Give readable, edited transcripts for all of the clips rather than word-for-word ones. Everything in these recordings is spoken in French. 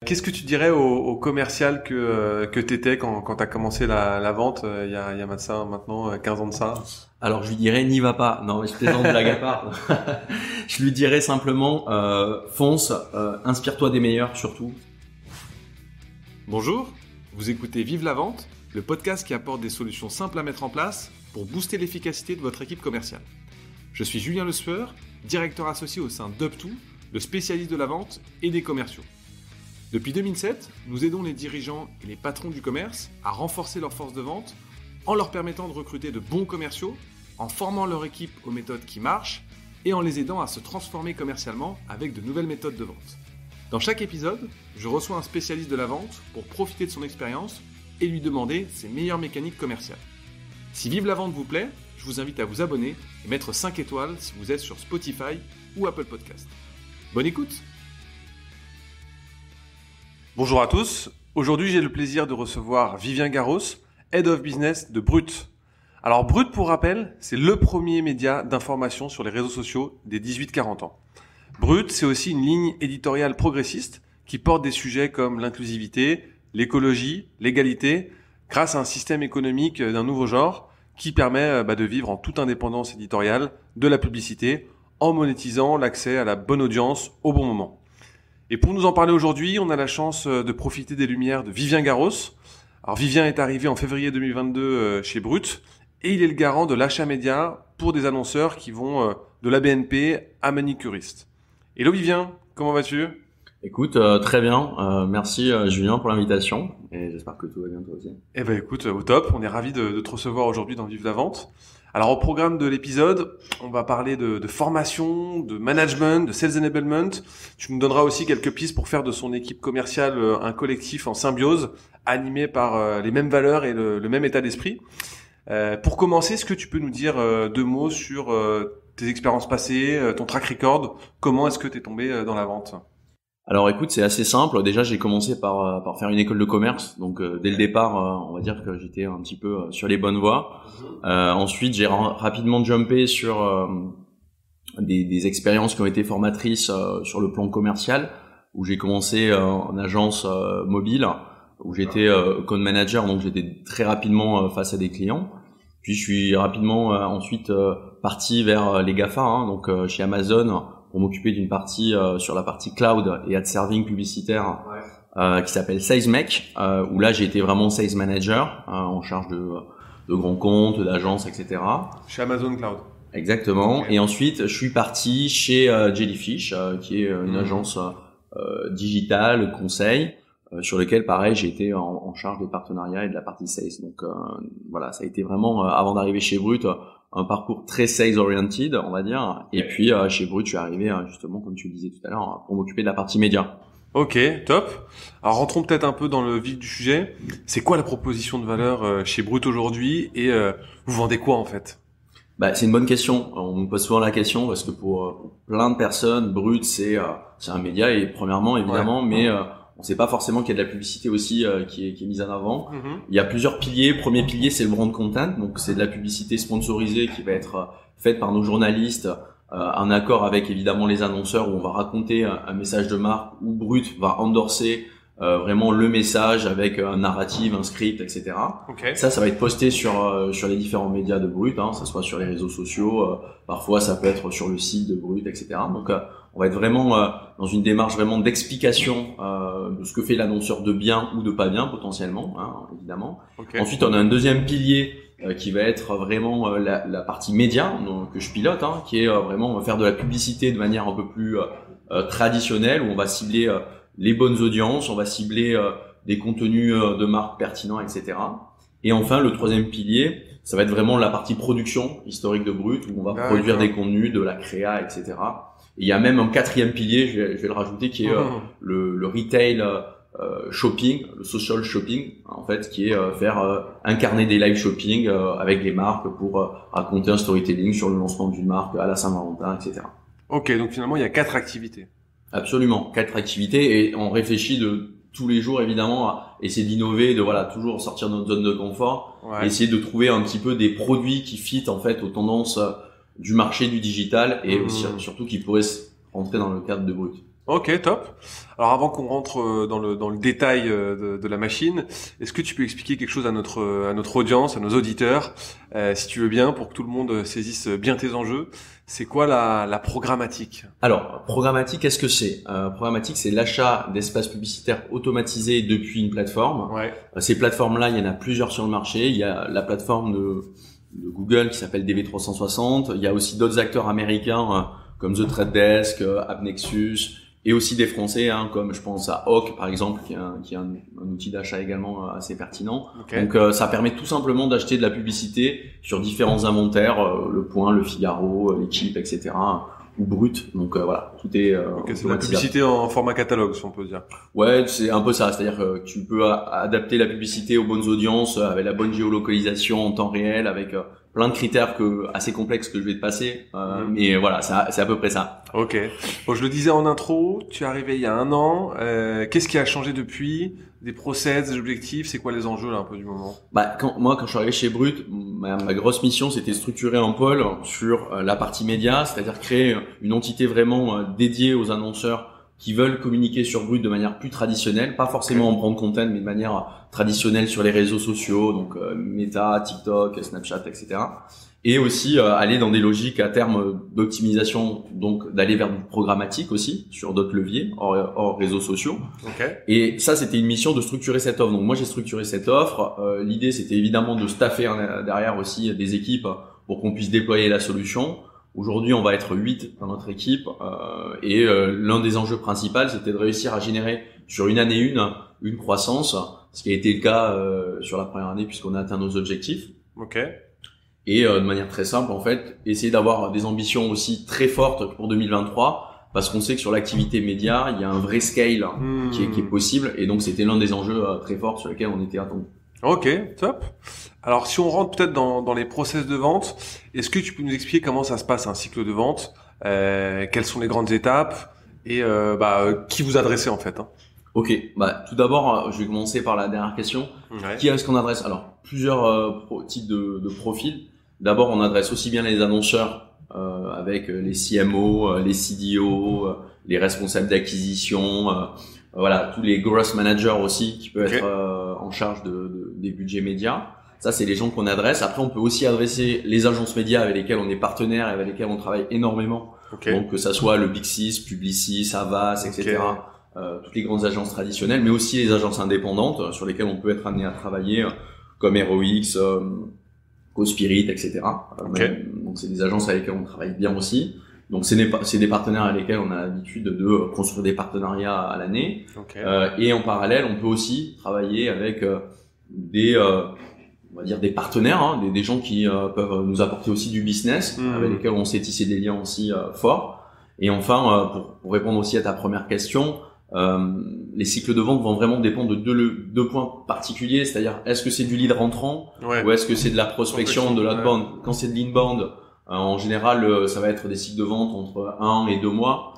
Qu'est-ce que tu dirais au commercial que t'étais quand tu as commencé la vente il y a maintenant 15 ans de ça? Alors je lui dirais n'y va pas. Non, mais je plaisante, blague à part. Je lui dirais simplement fonce, inspire-toi des meilleurs surtout. Bonjour, vous écoutez Vive la vente, le podcast qui apporte des solutions simples à mettre en place pour booster l'efficacité de votre équipe commerciale. Je suis Julien Le Sueur, directeur associé au sein d'Up2, le spécialiste de la vente et des commerciaux. Depuis 2007, nous aidons les dirigeants et les patrons du commerce à renforcer leur force de vente en leur permettant de recruter de bons commerciaux, en formant leur équipe aux méthodes qui marchent et en les aidant à se transformer commercialement avec de nouvelles méthodes de vente. Dans chaque épisode, je reçois un spécialiste de la vente pour profiter de son expérience et lui demander ses meilleures mécaniques commerciales. Si Vive la vente vous plaît, je vous invite à vous abonner et mettre 5 étoiles si vous êtes sur Spotify ou Apple Podcast. Bonne écoute! Bonjour à tous, aujourd'hui j'ai le plaisir de recevoir Vivien Garros, Head of Business de Brut. Alors Brut, pour rappel, c'est le premier média d'information sur les réseaux sociaux des 18-40 ans. Brut, c'est aussi une ligne éditoriale progressiste qui porte des sujets comme l'inclusivité, l'écologie, l'égalité, grâce à un système économique d'un nouveau genre qui permet de vivre en toute indépendance éditoriale de la publicité en monétisant l'accès à la bonne audience au bon moment. Et pour nous en parler aujourd'hui, on a la chance de profiter des lumières de Vivien Garros. Alors Vivien est arrivé en février 2022 chez Brut et il est le garant de l'achat média pour des annonceurs qui vont de la BNP à Manicuriste. Hello Vivien, comment vas-tu ? Écoute, très bien. Merci Julien pour l'invitation et j'espère que tout va bien toi aussi. Eh ben écoute, au top, on est ravis de te recevoir aujourd'hui dans Vive la vente. Alors au programme de l'épisode, on va parler de formation, de management, de sales enablement. Tu nous donneras aussi quelques pistes pour faire de son équipe commerciale un collectif en symbiose, animé par les mêmes valeurs et le même état d'esprit. Pour commencer, est-ce que tu peux nous dire 2 mots sur tes expériences passées, ton track record? Comment est-ce que tu es tombé dans la vente? Alors écoute, c'est assez simple. Déjà, j'ai commencé par faire une école de commerce. Donc dès le départ, on va dire que j'étais un petit peu sur les bonnes voies. Ensuite, j'ai rapidement jumpé sur des expériences qui ont été formatrices sur le plan commercial, où j'ai commencé en agence mobile, où j'étais account manager, donc j'étais très rapidement face à des clients. Puis je suis rapidement ensuite parti vers les GAFA, donc chez Amazon, pour m'occuper d'une partie sur la partie cloud et ad serving publicitaire qui s'appelle SalesMec, où là j'ai été vraiment sales manager en charge de grands comptes, d'agences, etc. Chez Amazon Cloud. Exactement. Okay. Et ensuite je suis parti chez Jellyfish, qui est une agence digitale, conseil, sur lequel pareil j'ai été en charge des partenariats et de la partie sales. Donc voilà, ça a été vraiment avant d'arriver chez Brut un parcours très sales oriented, on va dire. Et puis chez Brut, je suis arrivé justement, comme tu le disais tout à l'heure, pour m'occuper de la partie média. Ok, top. Alors rentrons peut-être un peu dans le vif du sujet. C'est quoi la proposition de valeur chez Brut aujourd'hui et vous vendez quoi en fait ? C'est une bonne question. On me pose souvent la question parce que pour plein de personnes, Brut c'est un média et premièrement évidemment, mais on sait pas forcément qu'il y a de la publicité aussi qui est mise en avant. Il y a plusieurs piliers. Premier pilier, c'est le brand content. Donc, c'est de la publicité sponsorisée qui va être faite par nos journalistes en accord avec évidemment les annonceurs, où on va raconter un message de marque, où Brut va endorser vraiment le message avec un narrative, un script, etc. Okay. Ça va être posté sur les différents médias de Brut, ça soit sur les réseaux sociaux, parfois ça peut être sur le site de Brut, etc. Donc on va être vraiment dans une démarche vraiment d'explication de ce que fait l'annonceur de bien ou de pas bien potentiellement, évidemment. Okay. Ensuite, on a un deuxième pilier qui va être vraiment la partie média que je pilote, qui est vraiment faire de la publicité de manière un peu plus traditionnelle, où on va cibler les bonnes audiences, on va cibler des contenus de marque pertinents, etc. Et enfin, le troisième pilier, ça va être vraiment la partie production historique de Brut, où on va produire des contenus, de la créa, etc. Et il y a même un quatrième pilier, je vais le rajouter, qui est le retail shopping, le social shopping, en fait, qui est faire incarner des live shopping avec les marques pour raconter un storytelling sur le lancement d'une marque à la Saint-Valentin, etc. Ok, donc finalement, il y a 4 activités. Absolument, 4 activités, et on réfléchit de tous les jours évidemment à essayer d'innover, de toujours sortir de notre zone de confort, essayer de trouver un petit peu des produits qui fit en fait aux tendances du marché du digital et aussi surtout qui pourraient rentrer dans le cadre de Brut. Ok, top. Alors avant qu'on rentre dans le détail de la machine, est-ce que tu peux expliquer quelque chose à notre audience, à nos auditeurs, si tu veux bien, pour que tout le monde saisisse bien tes enjeux. C'est quoi la programmatique? Alors, programmatique, qu'est-ce que c'est? Programmatique, c'est l'achat d'espaces publicitaires automatisés depuis une plateforme. Ouais. Ces plateformes-là, il y en a plusieurs sur le marché. Il y a la plateforme de Google qui s'appelle DV360. Il y a aussi d'autres acteurs américains comme The Trade Desk, AppNexus, et aussi des Français, comme je pense à Hawk par exemple, qui est un outil d'achat également assez pertinent. Okay. Donc ça permet tout simplement d'acheter de la publicité sur différents inventaires, Le Point, Le Figaro, L'Équipe, etc. ou Brut. Donc voilà, tout est c'est la publicité en format catalogue, si on peut dire. Ouais, c'est un peu ça, c'est-à-dire que tu peux adapter la publicité aux bonnes audiences avec la bonne géolocalisation en temps réel, avec plein de critères assez complexes que je vais te passer, mais voilà, c'est à peu près ça. Ok. Bon, je le disais en intro, tu es arrivé il y a 1 an. Qu'est-ce qui a changé depuis? Des process, des objectifs, c'est quoi les enjeux là un peu du moment? Quand je suis arrivé chez Brut, ma grosse mission c'était structurer un pôle sur la partie média, c'est-à-dire créer une entité vraiment dédiée aux annonceurs qui veulent communiquer sur Brut de manière plus traditionnelle, pas forcément en brand content, mais de manière traditionnelle sur les réseaux sociaux, donc Meta, TikTok, Snapchat, etc. Et aussi aller dans des logiques à terme d'optimisation, donc d'aller vers du programmatique aussi sur d'autres leviers hors réseaux sociaux. Okay. Et ça, c'était une mission de structurer cette offre. Donc moi, j'ai structuré cette offre. L'idée, c'était évidemment de staffer derrière aussi des équipes pour qu'on puisse déployer la solution. Aujourd'hui, on va être 8 dans notre équipe et l'un des enjeux principaux, c'était de réussir à générer sur une année une croissance, ce qui a été le cas sur la première année puisqu'on a atteint nos objectifs. Ok. Et de manière très simple, en fait, essayer d'avoir des ambitions aussi très fortes pour 2023 parce qu'on sait que sur l'activité média, il y a un vrai scale qui est possible et donc c'était l'un des enjeux très forts sur lesquels on était attendu. Ok, top. Alors, si on rentre peut-être dans les process de vente, est-ce que tu peux nous expliquer comment ça se passe un cycle de vente, quelles sont les grandes étapes et qui vous adressez en fait? Ok, tout d'abord, je vais commencer par la dernière question. Ouais. Qui est-ce qu'on adresse? Alors, plusieurs types de profils. D'abord, on adresse aussi bien les annonceurs avec les CMO, les CDO, les responsables d'acquisition, voilà, tous les growth managers aussi qui peuvent être en charge des budgets médias. Ça, c'est les gens qu'on adresse. Après, on peut aussi adresser les agences médias avec lesquelles on est partenaire et avec lesquelles on travaille énormément. Donc, que ça soit le Big Six, Publicis, Havas, etc. Toutes les grandes agences traditionnelles, mais aussi les agences indépendantes sur lesquelles on peut être amené à travailler, comme ROX, CoSpirit, etc. Donc, c'est des agences avec lesquelles on travaille bien aussi. Donc, c'est des partenaires avec lesquels on a l'habitude de construire des partenariats à l'année. Et en parallèle, on peut aussi travailler avec on va dire des partenaires, des gens qui peuvent nous apporter aussi du business, avec lesquels on sait tisser des liens aussi forts. Et enfin, pour répondre aussi à ta première question, les cycles de vente vont vraiment dépendre de deux points particuliers, c'est-à-dire est-ce que c'est du lead rentrant ou est-ce que c'est de la prospection, de l'outbound. Quand c'est de l'inbound, en général, ça va être des cycles de vente entre 1 et 2 mois.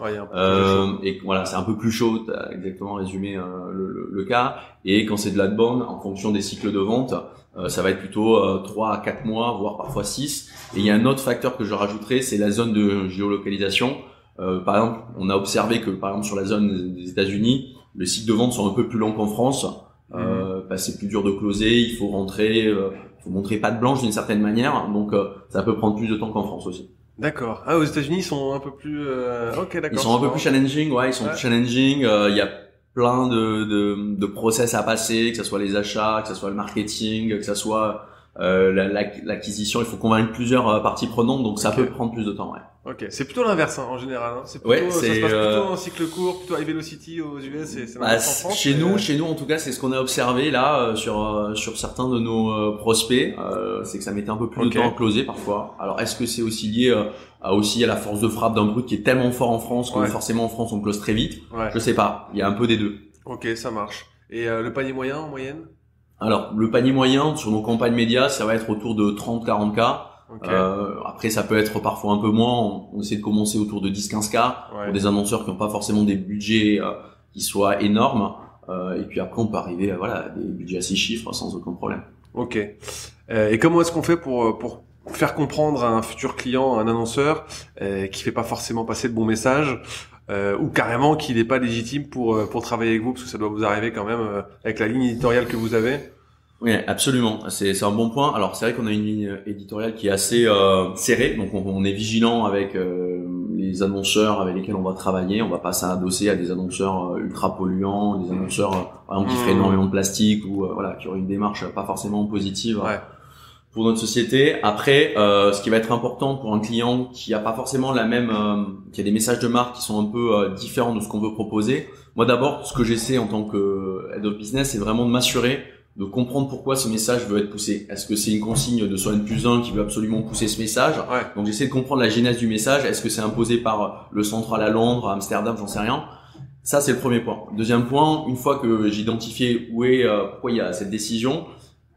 Et voilà, c'est un peu plus chaud, t'as exactement résumé le cas. Et quand c'est de l'outbound, en fonction des cycles de vente, ça va être plutôt 3 à 4 mois, voire parfois 6. Et il y a un autre facteur que je rajouterais, c'est la zone de géolocalisation. Par exemple, on a observé que par exemple sur la zone des États-Unis, les cycles de vente sont un peu plus longs qu'en France. C'est plus dur de closer, il faut rentrer, faut montrer patte blanche d'une certaine manière, donc ça peut prendre plus de temps qu'en France aussi. D'accord. Ah, aux États-Unis, ils sont un peu plus. Ok, d'accord. Ils sont un peu plus challenging, ils sont plus challenging. Il y a plein de process à passer, que ce soit les achats, que ce soit le marketing, que ce soit l'acquisition. Il faut convaincre plusieurs parties prenantes, donc ça peut prendre plus de temps. Ok, c'est plutôt l'inverse en général. C'est plutôt, ça se passe plutôt en cycle court, plutôt high velocity aux US. C'est l'inverse en France. Chez nous en tout cas, c'est ce qu'on a observé là sur certains de nos prospects. C'est que ça mettait un peu plus de temps à closer parfois. Alors est-ce que c'est aussi lié à la force de frappe d'un Brut qui est tellement fort en France que forcément en France on close très vite? Je sais pas. Il y a un peu des deux. Ok, ça marche. Et le panier moyen en moyenne? Alors le panier moyen sur nos campagnes médias, ça va être autour de 30-40K. Après ça peut être parfois un peu moins, on essaie de commencer autour de 10-15K pour des annonceurs qui n'ont pas forcément des budgets qui soient énormes, et puis après on peut arriver à des budgets à 6 chiffres sans aucun problème. Ok. Et comment est-ce qu'on fait pour faire comprendre à un futur client, à un annonceur qui fait pas forcément passer le bon message, ou carrément qu'il n'est pas légitime pour travailler avec vous, parce que ça doit vous arriver quand même avec la ligne éditoriale que vous avez. Oui, absolument. C'est un bon point. Alors c'est vrai qu'on a une ligne éditoriale qui est assez serrée, donc on est vigilant avec les annonceurs avec lesquels on va travailler. On va pas s'adosser à des annonceurs ultra polluants, des annonceurs par exemple qui feraient énormément de plastique ou voilà qui auraient une démarche pas forcément positive. Ouais. Pour notre société. Après, ce qui va être important pour un client qui a pas forcément la même, qui a des messages de marque qui sont un peu différents de ce qu'on veut proposer. Moi, d'abord, ce que j'essaie en tant que head of business, c'est vraiment de m'assurer de comprendre pourquoi ce message veut être poussé. Est-ce que c'est une consigne de son N+1 qui veut absolument pousser ce message? Ouais. Donc, j'essaie de comprendre la genèse du message. Est-ce que c'est imposé par le central à Londres, à Amsterdam, j'en sais rien. Ça, c'est le premier point. Deuxième point, une fois que j'ai identifié pourquoi il y a cette décision,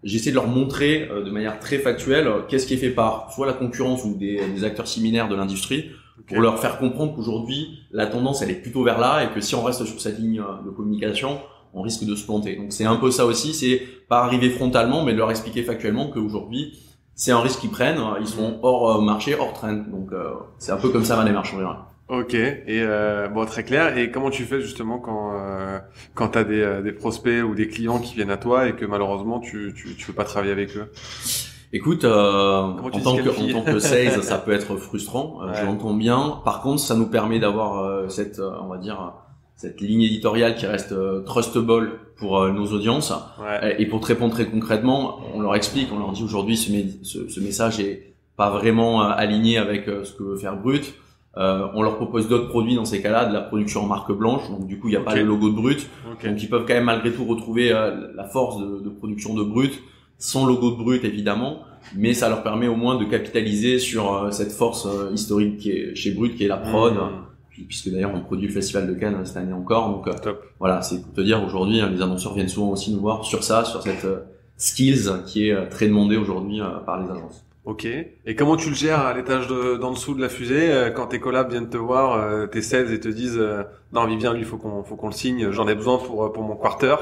j'essaie de leur montrer de manière très factuelle qu'est-ce qui est fait par soit la concurrence ou des acteurs similaires de l'industrie, pour leur faire comprendre qu'aujourd'hui la tendance elle est plutôt vers là et que si on reste sur cette ligne de communication, on risque de se planter. Donc c'est un peu ça aussi, c'est pas arriver frontalement mais de leur expliquer factuellement qu'aujourd'hui c'est un risque qu'ils prennent, ils sont hors marché, hors trend. Donc c'est un peu comme ça ma démarche en général. Ok, et bon, très clair. Et comment tu fais justement quand t'as des prospects ou des clients qui viennent à toi et que malheureusement tu peux pas travailler avec eux? Écoute, en tant que sales, ça peut être frustrant, Ouais. je l'entends bien. Par contre, ça nous permet d'avoir cette, on va dire, cette ligne éditoriale qui reste trustable pour nos audiences. Ouais. Et pour te répondre très concrètement, on leur explique, on leur dit aujourd'hui ce message est pas vraiment aligné avec ce que veut faire Brut. On leur propose d'autres produits dans ces cas-là, de la production en marque blanche, donc du coup il n'y a pas le logo de Brut, donc ils peuvent quand même malgré tout retrouver la force de production de Brut, sans logo de Brut évidemment, mais ça leur permet au moins de capitaliser sur cette force historique qui est chez Brut, qui est la prod, puisque d'ailleurs on produit le Festival de Cannes cette année encore, donc voilà, c'est pour te dire aujourd'hui les annonceurs viennent souvent aussi nous voir sur ça, sur cette skills qui est très demandée aujourd'hui par les agences. Ok. Et comment tu le gères à l'étage d'en dessous de la fusée quand tes collabs viennent te voir, tes sales et te disent non Vivien lui faut qu'on le signe, j'en ai besoin pour mon quarter.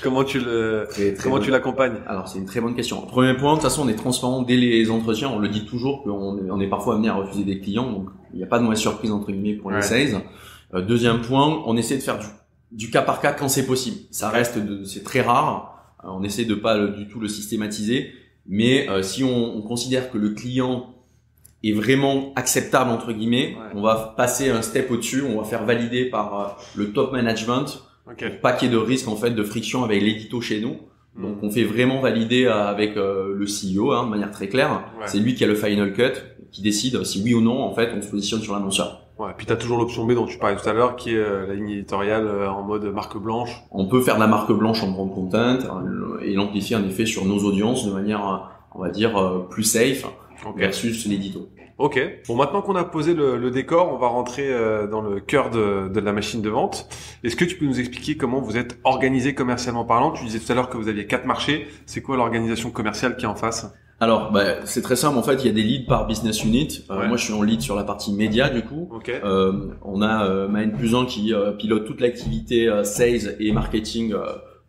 Comment tu tu l'accompagnes? Alors c'est une très bonne question. Premier point, de toute façon on est transparent dès les entretiens, on le dit toujours qu'on est parfois amené à refuser des clients, donc il n'y a pas de mauvaise surprise entre guillemets pour les sales. Deuxième point, on essaie de faire du cas par cas quand c'est possible. Ça reste c'est très rare. On essaie de pas du tout le systématiser. Mais si on considère que le client est vraiment acceptable entre guillemets, on va passer un step au-dessus, on va faire valider par le top management pour pas qu'il y ait de risque en fait de friction avec l'édito chez nous. Donc on fait vraiment valider avec le CEO de manière très claire. C'est lui qui a le final cut, qui décide si oui ou non en fait on se positionne sur l'annonceur. Ouais, puis t'as toujours l'option B dont tu parlais tout à l'heure, qui est la ligne éditoriale en mode marque blanche. On peut faire de la marque blanche en brand content et l'amplifier en effet sur nos audiences de manière, on va dire, plus safe versus l'édito. Ok. Bon, maintenant qu'on a posé le décor, on va rentrer dans le cœur de la machine de vente. Est-ce que tu peux nous expliquer comment vous êtes organisé commercialement parlant? Tu disais tout à l'heure que vous aviez 4 marchés. C'est quoi l'organisation commerciale qui est en face? Alors, c'est très simple. En fait, il y a des leads par business unit. Moi, je suis en lead sur la partie média, du coup. On a ma N+1 qui pilote toute l'activité sales et marketing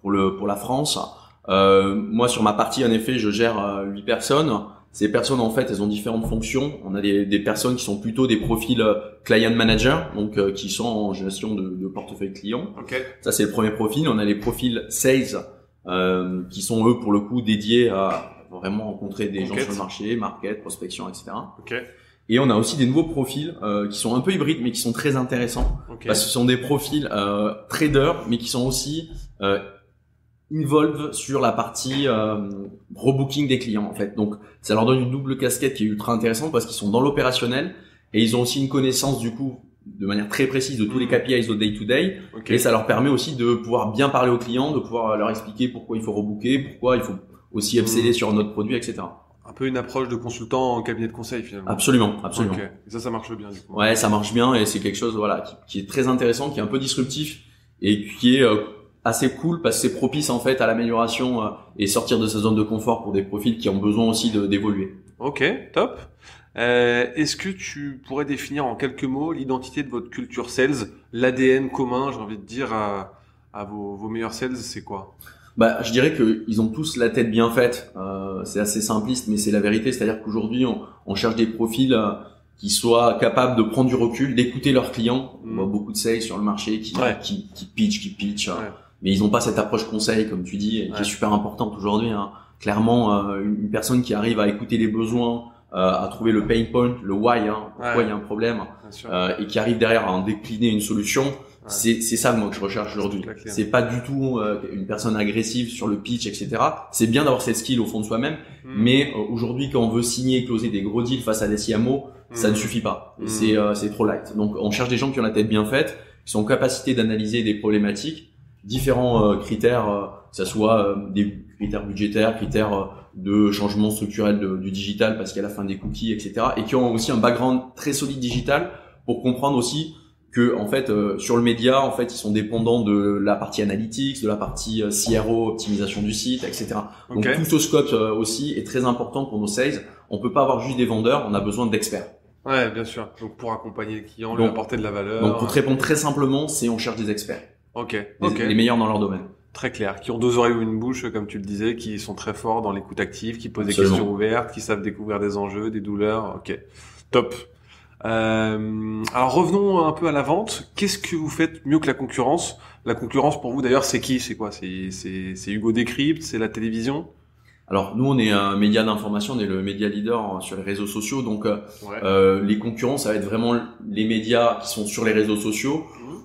pour la France. Moi, sur ma partie, en effet, je gère 8 personnes. Ces personnes, en fait, elles ont différentes fonctions. On a des personnes qui sont plutôt des profils client manager, donc qui sont en gestion de portefeuille client. Ça, c'est le premier profil. On a les profils sales qui sont eux, pour le coup, dédiés à vraiment rencontrer des gens sur le marché, market, prospection, etc. Et on a aussi des nouveaux profils qui sont un peu hybrides, mais qui sont très intéressants. Parce que ce sont des profils traders, mais qui sont aussi involved sur la partie rebooking des clients en fait. Donc ça leur donne une double casquette qui est ultra intéressante parce qu'ils sont dans l'opérationnel et ils ont aussi une connaissance du coup de manière très précise de tous les KPIs au day to day et ça leur permet aussi de pouvoir bien parler aux clients, de pouvoir leur expliquer pourquoi il faut rebooker, pourquoi il faut aussi upseller sur un autre produit, etc. Un peu une approche de consultant en cabinet de conseil finalement. Absolument. Et ça marche bien du coup. Ouais, ça marche bien et c'est quelque chose qui est très intéressant, qui est un peu disruptif et qui est assez cool parce que c'est propice en fait à l'amélioration et sortir de sa zone de confort pour des profils qui ont besoin aussi d'évoluer. Ok, top. Est-ce que tu pourrais définir en quelques mots l'identité de votre culture sales, l'ADN commun, j'ai envie de dire à vos meilleurs sales, c'est quoi? Je dirais que ils ont tous la tête bien faite. C'est assez simpliste, mais c'est la vérité. C'est-à-dire qu'aujourd'hui, on cherche des profils qui soient capables de prendre du recul, d'écouter leurs clients. On voit beaucoup de sales sur le marché qui pitch, mais ils n'ont pas cette approche conseil, comme tu dis, qui est super importante aujourd'hui. Hein. Clairement, une personne qui arrive à écouter les besoins, à trouver le pain point, le why, pourquoi il y a un problème, et qui arrive derrière à en décliner une solution. C'est ça moi que je recherche aujourd'hui. C'est pas du tout une personne agressive sur le pitch, etc. C'est bien d'avoir cette skill au fond de soi-même, mais aujourd'hui quand on veut signer et closer des gros deals face à des CMO, ça ne suffit pas. C'est trop light. Donc on cherche des gens qui ont la tête bien faite, qui sont en capacité d'analyser des problématiques, différents critères, que ça soit des critères budgétaires, critères de changement structurel du digital parce qu'il y a la fin des cookies, etc. Et qui ont aussi un background très solide digital pour comprendre aussi que en fait sur le média en fait ils sont dépendants de la partie analytics, de la partie CRO, optimisation du site, etc. Donc tout ce scope aussi est très important pour nos sales. On peut pas avoir juste des vendeurs, on a besoin d'experts. Ouais, bien sûr. Donc pour accompagner le client, lui apporter de la valeur. Donc pour te répondre très simplement, c'est on cherche des experts. Les meilleurs dans leur domaine. Très clair, qui ont deux oreilles ou une bouche, comme tu le disais, qui sont très forts dans l'écoute active, qui posent des questions ouvertes, qui savent découvrir des enjeux, des douleurs. Ok, top. Alors revenons un peu à la vente. Qu'est-ce que vous faites mieux que la concurrence? La concurrence pour vous d'ailleurs, c'est qui? C'est quoi? C'est Hugo Décrypte? C'est la télévision? Alors nous on est un média d'information, on est le média leader sur les réseaux sociaux, donc les concurrents ça va être vraiment les médias qui sont sur les réseaux sociaux.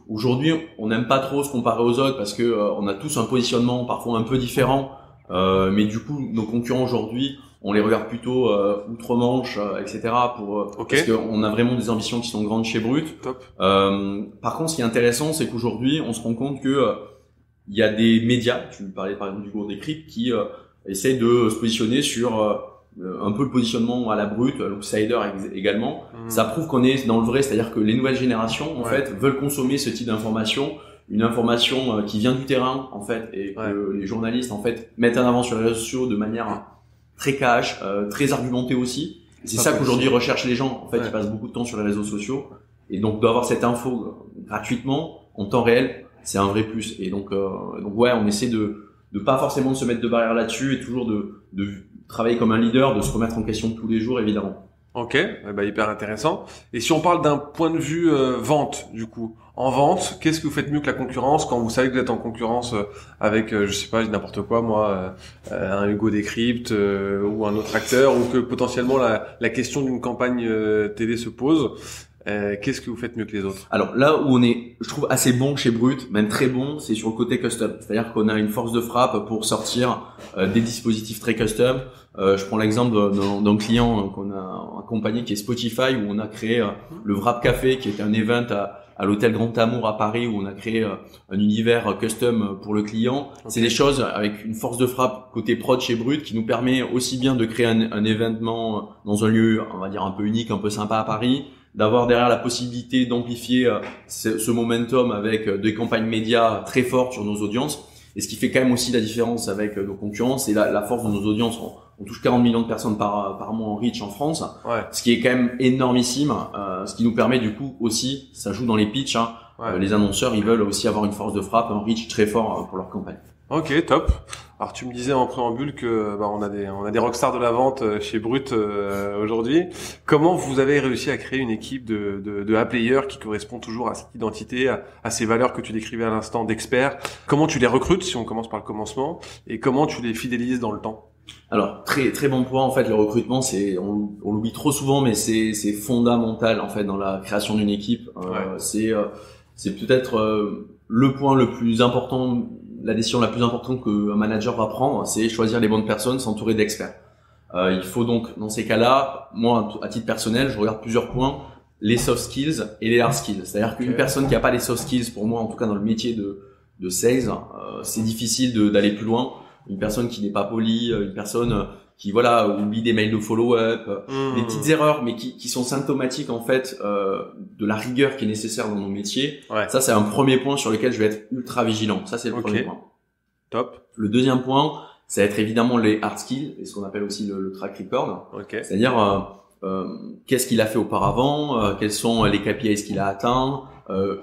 Aujourd'hui on n'aime pas trop se comparer aux autres parce que on a tous un positionnement parfois un peu différent, mais du coup nos concurrents aujourd'hui on les regarde plutôt outre-Manche, etc. Parce qu'on a vraiment des ambitions qui sont grandes chez Brut. Top. Par contre ce qui est intéressant c'est qu'aujourd'hui on se rend compte que il y a des médias, tu me parlais par exemple du Hugo Décrypte qui essaye de se positionner sur un peu le positionnement à la brute, l'outsider également. Ça prouve qu'on est dans le vrai, c'est-à-dire que les nouvelles générations en fait veulent consommer ce type d'information, une information qui vient du terrain en fait, et que les journalistes en fait mettent en avant sur les réseaux sociaux de manière très cash, très argumentée aussi. C'est ça qu'aujourd'hui recherchent les gens en fait, ils passent beaucoup de temps sur les réseaux sociaux et donc d'avoir cette info gratuitement en temps réel, c'est un vrai plus. Et donc on essaie de pas forcément se mettre de barrière là-dessus et toujours de travailler comme un leader, de se remettre en question tous les jours, évidemment. Ok, hyper intéressant. Et si on parle d'un point de vue vente, du coup, en vente, qu'est-ce que vous faites mieux que la concurrence quand vous savez que vous êtes en concurrence avec, je sais pas, n'importe quoi, moi, un Hugo Décrypte ou un autre acteur, ou que potentiellement la question d'une campagne télé se pose? Qu'est-ce que vous faites mieux que les autres? Alors là où on est, je trouve assez bon chez Brut, même très bon, c'est sur le côté custom. C'est-à-dire qu'on a une force de frappe pour sortir des dispositifs très custom. Je prends l'exemple d'un client qu'on a accompagné qui est Spotify, où on a créé le Wrap Café, qui est un event à l'hôtel Grand Amour à Paris, où on a créé un univers custom pour le client. C'est des choses avec une force de frappe côté prod chez Brut qui nous permet aussi bien de créer un événement dans un lieu, on va dire un peu unique, un peu sympa à Paris, d'avoir derrière la possibilité d'amplifier ce momentum avec des campagnes médias très fortes sur nos audiences. Et ce qui fait quand même aussi la différence avec nos concurrents, c'est la force de nos audiences. On touche 40 millions de personnes par mois en reach en France, ce qui est quand même énormissime, ce qui nous permet du coup aussi, ça joue dans les pitchs, les annonceurs ils veulent aussi avoir une force de frappe, un reach très fort pour leur campagne. Ok, top. Alors tu me disais en préambule que on a des rockstars de la vente chez Brut aujourd'hui. Comment vous avez réussi à créer une équipe de A-players qui correspond toujours à cette identité, à ces valeurs que tu décrivais à l'instant d'experts? Comment tu les recrutes si on commence par le commencement, et comment tu les fidélises dans le temps? Alors très très bon point en fait, le recrutement on l'oublie trop souvent, mais c'est fondamental en fait dans la création d'une équipe. C'est peut-être le point le plus important. La décision la plus importante qu'un manager va prendre, c'est choisir les bonnes personnes, s'entourer d'experts. Il faut donc, dans ces cas-là, moi, à titre personnel, je regarde plusieurs points, les soft skills et les hard skills. C'est-à-dire qu'une personne qui n'a pas les soft skills, pour moi, en tout cas dans le métier de sales, c'est difficile d'aller plus loin. Une personne qui n'est pas polie, une personne qui oublie des mails de follow-up, des petites erreurs, mais qui sont symptomatiques en fait de la rigueur qui est nécessaire dans nos métiers. Ça c'est un premier point sur lequel je vais être ultra vigilant. Ça c'est le premier point. Top. Le deuxième point, ça va être évidemment les hard skills, et ce qu'on appelle aussi le track record. C'est-à-dire qu'est-ce qu'il a fait auparavant, quels sont les KPIs qu'il a atteints.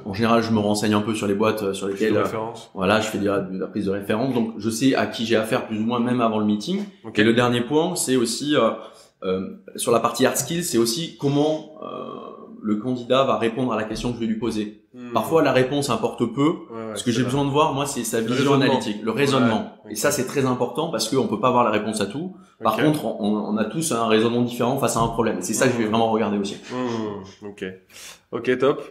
En général, je me renseigne un peu sur les boîtes sur lesquelles je fais de la prise de référence. Donc, je sais à qui j'ai affaire plus ou moins même avant le meeting. Et le dernier point, c'est aussi Sur la partie hard skills, c'est aussi comment le candidat va répondre à la question que je vais lui poser. Parfois, la réponse importe peu. Ce que j'ai besoin de voir, moi, c'est sa vision analytique, le raisonnement. Et ça, c'est très important parce qu'on peut pas avoir la réponse à tout. Par contre, on a tous un raisonnement différent face à un problème. Et c'est ça que je vais vraiment regarder aussi. Ok, top.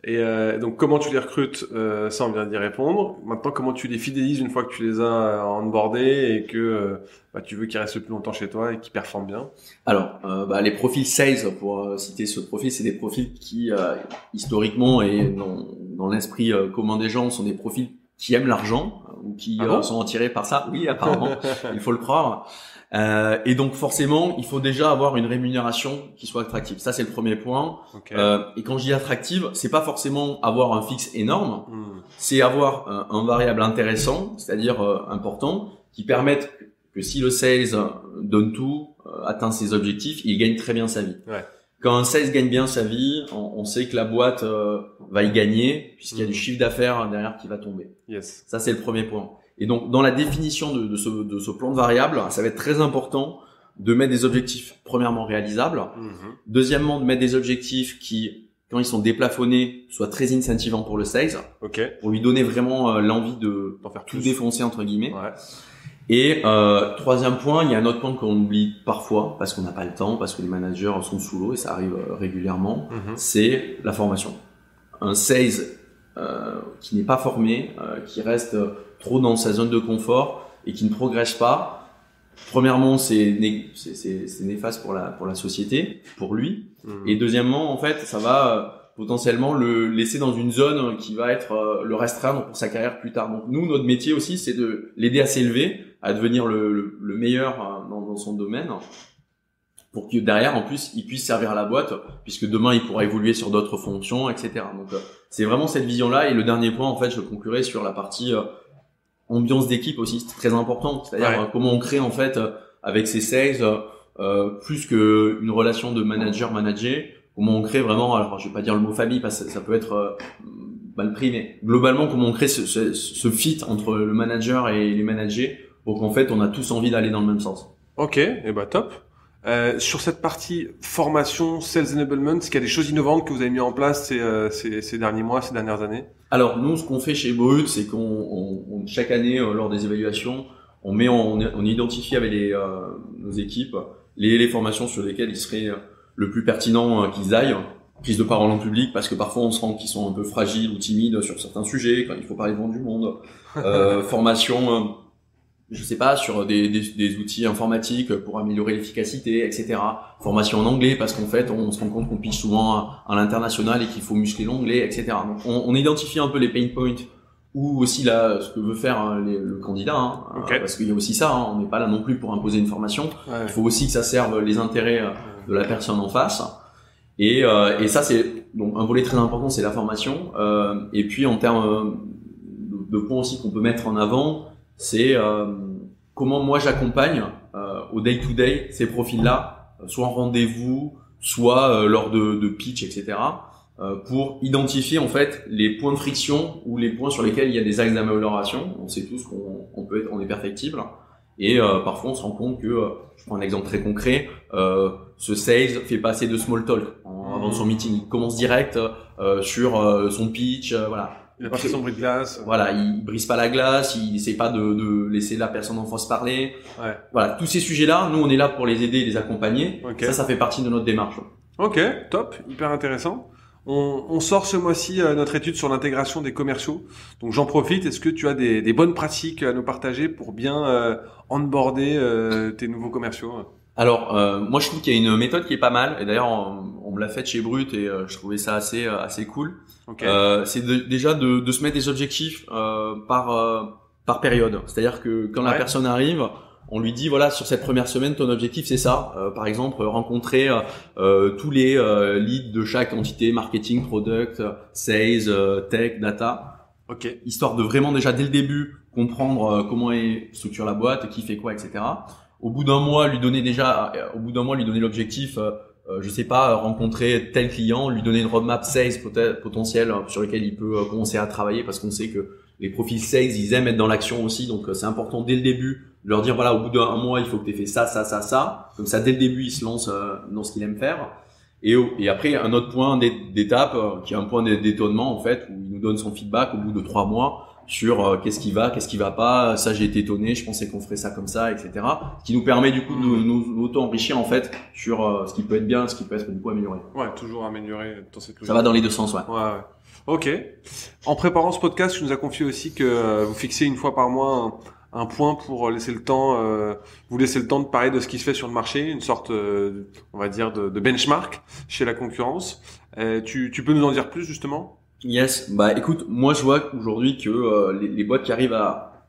Et donc, comment tu les recrutes, ça, on vient d'y répondre. Maintenant, comment tu les fidélises une fois que tu les as onboardés et que tu veux qu'ils restent le plus longtemps chez toi et qu'ils performent bien? Alors, les profils sales, pour citer ce profil, c'est des profils qui, historiquement et dans l'esprit commun des gens, sont des profils qui aiment l'argent ou qui sont attirés par ça. Oui, apparemment, il faut le croire. Et donc forcément, il faut déjà avoir une rémunération qui soit attractive. Ça, c'est le premier point. Et quand je dis attractive, c'est pas forcément avoir un fixe énorme, c'est avoir un variable intéressant, c'est-à-dire important, qui permette que si le sales donne tout, atteint ses objectifs, il gagne très bien sa vie. Quand un sales gagne bien sa vie, on sait que la boîte va y gagner puisqu'il y a du chiffre d'affaires derrière qui va tomber. Ça, c'est le premier point. Et donc, dans la définition de ce plan de variable, ça va être très important de mettre des objectifs, premièrement, réalisables. Deuxièmement, de mettre des objectifs qui, quand ils sont déplafonnés, soient très incentivants pour le sales. Pour lui donner vraiment l'envie d'en faire tout défoncer, entre guillemets. Et troisième point, il y a un autre point qu'on oublie parfois, parce qu'on n'a pas le temps, parce que les managers sont sous l'eau, et ça arrive régulièrement, c'est la formation. Un sales qui n'est pas formé, qui reste trop dans sa zone de confort et qui ne progresse pas, premièrement, c'est néfaste pour la société, pour lui. Et deuxièmement, en fait, ça va potentiellement le laisser dans une zone qui va être le restreindre pour sa carrière plus tard. Donc nous, notre métier aussi, c'est de l'aider à s'élever, à devenir le meilleur dans son domaine, pour que derrière, en plus, il puisse servir à la boîte, puisque demain, il pourra évoluer sur d'autres fonctions, etc. Donc c'est vraiment cette vision-là. Et le dernier point, en fait, je conclurai sur la partie ambiance d'équipe aussi, c'est très important. C'est-à-dire comment on crée en fait avec ces sales plus qu'une relation de manager-manager. Comment on crée vraiment, alors je vais pas dire le mot famille parce que ça peut être mal pris, mais globalement comment on crée ce fit entre le manager et les managers pour qu'en fait on a tous envie d'aller dans le même sens. Ok, et top. Sur cette partie formation, sales enablement, est-ce qu'il y a des choses innovantes que vous avez mis en place ces derniers mois, ces dernières années? Alors nous, ce qu'on fait chez Brut, c'est qu'on chaque année lors des évaluations, on identifie avec nos équipes les formations sur lesquelles il serait le plus pertinent qu'ils aillent. Prise de parole en public, parce que parfois on se rend qu'ils sont un peu fragiles ou timides sur certains sujets, quand il faut parler devant du monde. Formation, je sais pas, sur des outils informatiques pour améliorer l'efficacité, etc. Formation en anglais, parce qu'en fait on se rend compte qu'on pitch souvent à l'international et qu'il faut muscler l'anglais, etc. Donc on identifie un peu les pain points ou aussi là ce que veut faire le candidat, parce qu'il y a aussi ça, on n'est pas là non plus pour imposer une formation. Il faut aussi que ça serve les intérêts de la personne en face. Et ça c'est donc un volet très important, c'est la formation. Et puis en termes de points aussi qu'on peut mettre en avant, c'est comment moi j'accompagne au day-to-day ces profils-là, soit en rendez-vous, soit lors de pitch, etc. Pour identifier en fait les points de friction ou les points sur lesquels il y a des axes d'amélioration. On sait tous qu'on est perfectible. Et parfois on se rend compte que, je prends un exemple très concret, ce sales fait pas assez de small talk avant son meeting. Il commence direct sur son pitch, voilà. Il a pas fait son bris de glace. Voilà, il brise pas la glace, il essaie pas de laisser la personne en face parler. Voilà, tous ces sujets-là, nous on est là pour les aider et les accompagner. Ça fait partie de notre démarche. Ok, top, hyper intéressant. On sort ce mois-ci notre étude sur l'intégration des commerciaux. Donc j'en profite, est-ce que tu as des bonnes pratiques à nous partager pour bien onboarder tes nouveaux commerciaux? Alors moi je trouve qu'il y a une méthode qui est pas mal, et d'ailleurs on me l'a faite chez Brut et je trouvais ça assez cool. C'est déjà de se mettre des objectifs par période. C'est-à-dire que quand la personne arrive, on lui dit voilà, sur cette première semaine ton objectif c'est ça. Par exemple rencontrer tous les leads de chaque entité, marketing, product, sales, tech, data. Histoire de vraiment déjà dès le début comprendre comment est structure la boîte, qui fait quoi, etc. Au bout d'un mois, lui donner l'objectif, je sais pas, rencontrer tel client, lui donner une roadmap sales potentielle sur lequel il peut commencer à travailler, parce qu'on sait que les profils sales, ils aiment être dans l'action aussi, donc c'est important dès le début de leur dire voilà, au bout d'un mois, il faut que tu aies fait ça, ça, ça, ça. Comme ça, dès le début, ils se lancent dans ce qu'ils aiment faire. Et après, un autre point d'étape, qui est un point d'étonnement en fait, où il nous donne son feedback au bout de 3 mois sur qu'est-ce qui va pas. Ça, j'ai été étonné, je pensais qu'on ferait ça comme ça, etc. Ce qui nous permet du coup de nous auto-enrichir en fait sur ce qui peut être bien, ce qui peut être du coup amélioré. Ouais, toujours améliorer dans cette logique. Ça va dans les deux sens, ouais. Ouais. Ok. En préparant ce podcast, tu nous as confié aussi que vous fixez une fois par mois un point pour laisser le temps, vous laisser le temps de parler de ce qui se fait sur le marché, une sorte, on va dire, de benchmark chez la concurrence. Tu peux nous en dire plus justement? Yes. Bah écoute, moi je vois aujourd'hui que les boîtes qui arrivent à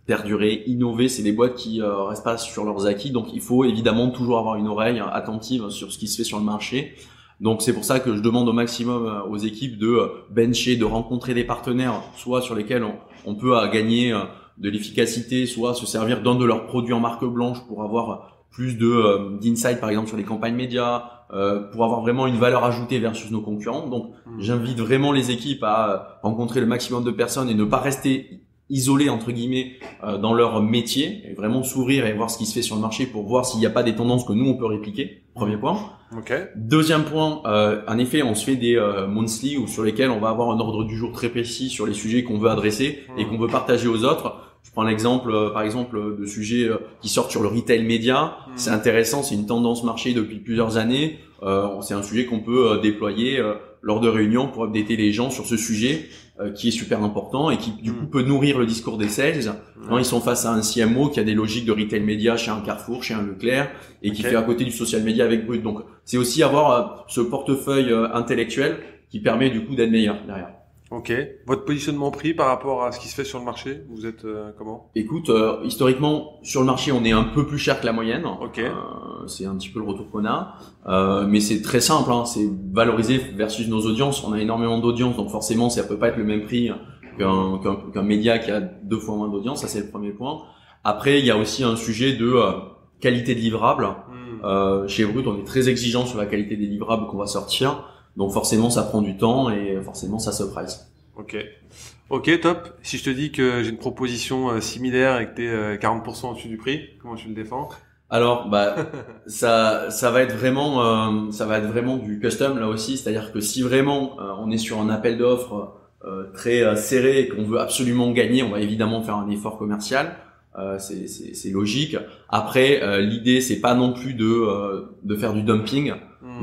perdurer, innover, c'est des boîtes qui restent pas sur leurs acquis. Donc il faut évidemment toujours avoir une oreille attentive sur ce qui se fait sur le marché. Donc c'est pour ça que je demande au maximum aux équipes de bencher, de rencontrer des partenaires, soit sur lesquels on peut gagner de l'efficacité, soit se servir d'un de leurs produits en marque blanche pour avoir plus d'insight par exemple sur les campagnes médias, pour avoir vraiment une valeur ajoutée versus nos concurrents. Donc j'invite vraiment les équipes à rencontrer le maximum de personnes et ne pas rester isolés entre guillemets dans leur métier, et vraiment s'ouvrir et voir ce qui se fait sur le marché pour voir s'il n'y a pas des tendances que nous on peut répliquer. Premier point. Okay. Deuxième point, en effet, on se fait des monthly ou sur lesquels on va avoir un ordre du jour très précis sur les sujets qu'on veut adresser et qu'on veut partager aux autres. Je prends l'exemple, par exemple, de sujets qui sortent sur le retail média. C'est intéressant, c'est une tendance marché depuis plusieurs années. C'est un sujet qu'on peut déployer lors de réunions pour updater les gens sur ce sujet qui est super important et qui du coup peut nourrir le discours des sales. Quand ils sont face à un CMO qui a des logiques de retail média chez un Carrefour, chez un Leclerc et qui fait à côté du social media avec Brut. Donc c'est aussi avoir ce portefeuille intellectuel qui permet du coup d'être meilleur derrière. Ok. Votre positionnement prix par rapport à ce qui se fait sur le marché, vous êtes comment? Écoute, historiquement sur le marché on est un peu plus cher que la moyenne. Ok. C'est un petit peu le retour qu'on a, mais c'est très simple, hein, c'est valorisé versus nos audiences. On a énormément d'audience, donc forcément ça peut pas être le même prix qu'un média qui a 2 fois moins d'audience. Ça c'est le premier point. Après il y a aussi un sujet de qualité de livrable. Chez Brut on est très exigeant sur la qualité des livrables qu'on va sortir. Donc forcément, ça prend du temps et forcément, ça se price. Ok, top. Si je te dis que j'ai une proposition similaire et que t'es 40% au-dessus du prix, comment tu le défends? Alors, ça va être vraiment du custom là aussi. C'est-à-dire que si vraiment on est sur un appel d'offres très serré et qu'on veut absolument gagner, on va évidemment faire un effort commercial. C'est logique. Après, l'idée c'est pas non plus de faire du dumping.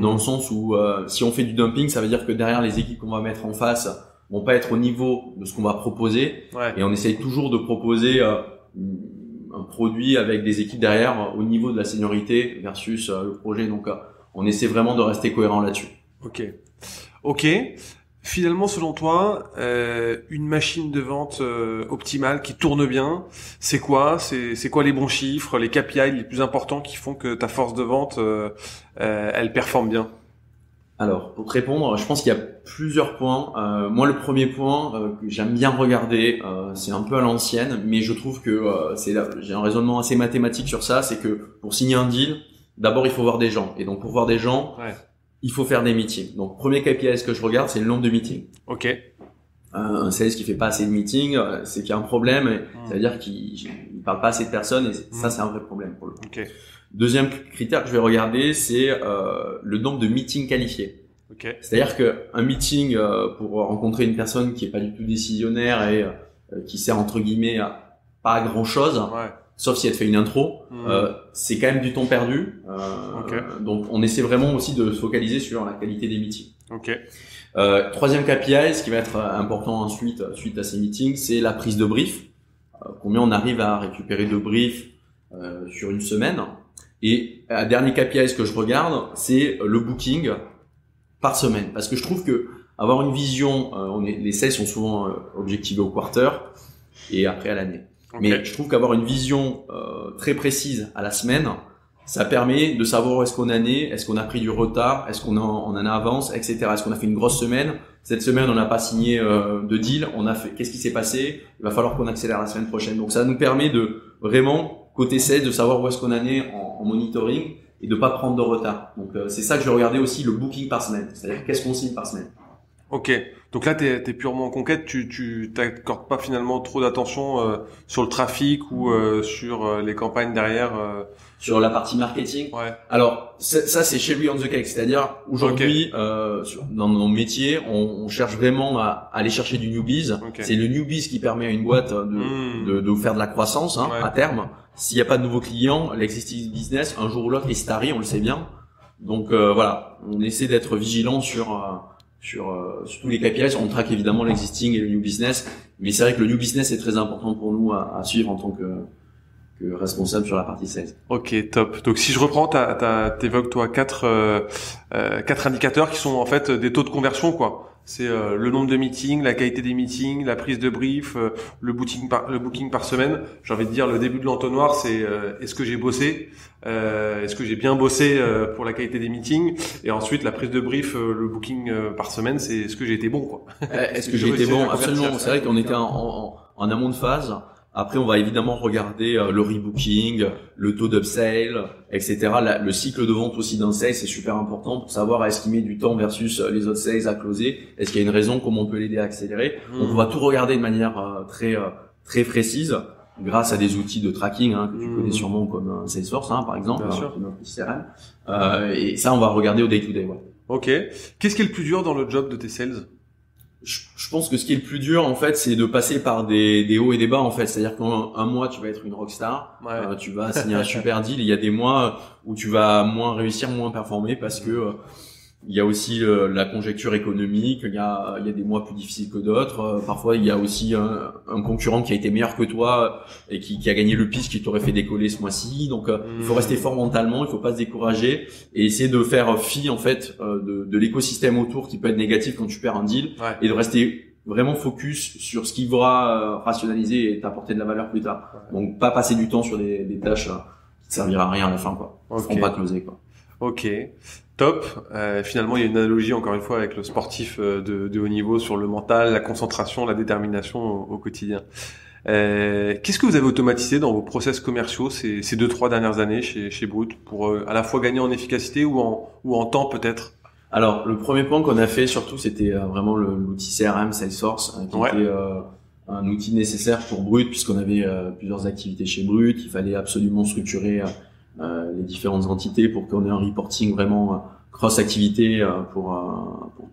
Dans le sens où si on fait du dumping, ça veut dire que derrière les équipes qu'on va mettre en face vont pas être au niveau de ce qu'on va proposer. Et on essaye toujours de proposer un produit avec des équipes derrière au niveau de la seniorité versus le projet. Donc on essaie vraiment de rester cohérent là-dessus. Ok. Finalement, selon toi, une machine de vente optimale qui tourne bien, c'est quoi? C'est quoi les bons chiffres, les KPI les plus importants qui font que ta force de vente, elle performe bien? Alors, pour te répondre, je pense qu'il y a plusieurs points. Moi, le premier point que j'aime bien regarder, c'est un peu à l'ancienne, mais je trouve que j'ai un raisonnement assez mathématique sur ça. C'est que pour signer un deal, d'abord il faut voir des gens, et donc pour voir des gens. Il faut faire des meetings. Donc, premier KPI que je regarde, c'est le nombre de meetings. Un sales qui fait pas assez de meetings, c'est qu'il y a un problème. Ça veut dire qu'il parle pas assez de personnes et ça, c'est un vrai problème pour le coup. Deuxième critère que je vais regarder, c'est le nombre de meetings qualifiés. C'est-à-dire qu'un meeting pour rencontrer une personne qui est pas du tout décisionnaire et qui sert entre guillemets à pas grand-chose, sauf si elle te fait une intro, c'est quand même du temps perdu. Donc on essaie vraiment aussi de se focaliser sur la qualité des meetings. Troisième KPI, ce qui va être important ensuite suite à ces meetings, c'est la prise de brief. Combien on arrive à récupérer de briefs sur une semaine. Et dernier KPI, ce que je regarde, c'est le booking par semaine. Parce que je trouve que avoir une vision, les sales sont souvent objectivés au quarter et après à l'année. Mais je trouve qu'avoir une vision très précise à la semaine, ça permet de savoir où est-ce qu'on en est, est-ce qu'on a pris du retard, est-ce qu'on en avance, etc. Est-ce qu'on a fait une grosse semaine? Cette semaine, on n'a pas signé de deal. Qu'est-ce qui s'est passé? Il va falloir qu'on accélère la semaine prochaine. Donc ça nous permet de vraiment, côté sales, de savoir où est-ce qu'on en est en monitoring et de pas prendre de retard. Donc c'est ça que je vais regarder aussi, le booking par semaine. C'est-à-dire qu'est-ce qu'on signe par semaine. Ok. Donc là, t'es purement en conquête. Tu t'accordes pas finalement trop d'attention sur le trafic ou sur les campagnes derrière. Sur la partie marketing. Ouais. Alors ça c'est cherry on the cake, c'est-à-dire aujourd'hui dans nos métiers on cherche vraiment à aller chercher du newbies. Okay. C'est le newbies qui permet à une boîte de faire de la croissance à terme. S'il n'y a pas de nouveaux clients, l'existing business un jour ou l'autre il se tarit, on le sait bien. Donc voilà, on essaie d'être vigilant sur tous les KPIs. On traque évidemment l'existing et le new business, mais c'est vrai que le new business est très important pour nous à suivre en tant que responsable sur la partie sales. Ok, top. Donc si je reprends, t'évoques toi quatre indicateurs qui sont en fait des taux de conversion, quoi. C'est le nombre de meetings, la qualité des meetings, la prise de brief, le booking par semaine. J'ai envie de dire le début de l'entonnoir, c'est est-ce que j'ai bossé, est-ce que j'ai bien bossé pour la qualité des meetings, et ensuite la prise de brief, le booking par semaine, c'est est-ce que j'ai été bon, quoi. Est-ce que j'ai été bon? Absolument. C'est vrai qu'on était en amont de phase. Après, on va évidemment regarder le rebooking, le taux d'upsell, etc. Le cycle de vente aussi d'un sales, c'est super important pour savoir est-ce qu'il met du temps versus les autres sales à closer. Est-ce qu'il y a une raison, comment on peut l'aider à accélérer. Donc, on va tout regarder de manière très précise grâce à des outils de tracking que tu connais sûrement comme Salesforce, par exemple, notre CRM. Et ça, on va regarder au day-to-day. Ouais. Ok. Qu'est-ce qui est le plus dur dans le job de tes sales ? Je pense que ce qui est le plus dur en fait, c'est de passer par des hauts et des bas en fait. C'est-à-dire qu'un mois tu vas être une rockstar, tu vas signer un super deal. Il y a des mois où tu vas moins réussir, moins performer parce que il y a aussi la conjecture économique. Il y a des mois plus difficiles que d'autres. Parfois il y a aussi un concurrent qui a été meilleur que toi et qui a gagné le pitch qui t'aurait fait décoller ce mois-ci. Donc il faut rester fort mentalement, il faut pas se décourager et essayer de faire fi en fait de l'écosystème autour qui peut être négatif quand tu perds un deal et de rester vraiment focus sur ce qui va rationaliser et t'apporter de la valeur plus tard. Donc pas passer du temps sur des tâches qui te servira à rien à la fin, quoi. Okay. Pas closer, quoi. Ok, top. Finalement, il y a une analogie encore une fois avec le sportif de haut niveau sur le mental, la concentration, la détermination au quotidien. Qu'est-ce que vous avez automatisé dans vos process commerciaux ces 2-3 dernières années chez Brut pour à la fois gagner en efficacité ou en temps peut-être? Alors, le premier point qu'on a fait surtout, c'était vraiment l'outil CRM Salesforce, qui était un outil nécessaire pour Brut puisqu'on avait plusieurs activités chez Brut. Il fallait absolument structurer les différentes entités pour qu'on ait un reporting vraiment cross-activité pour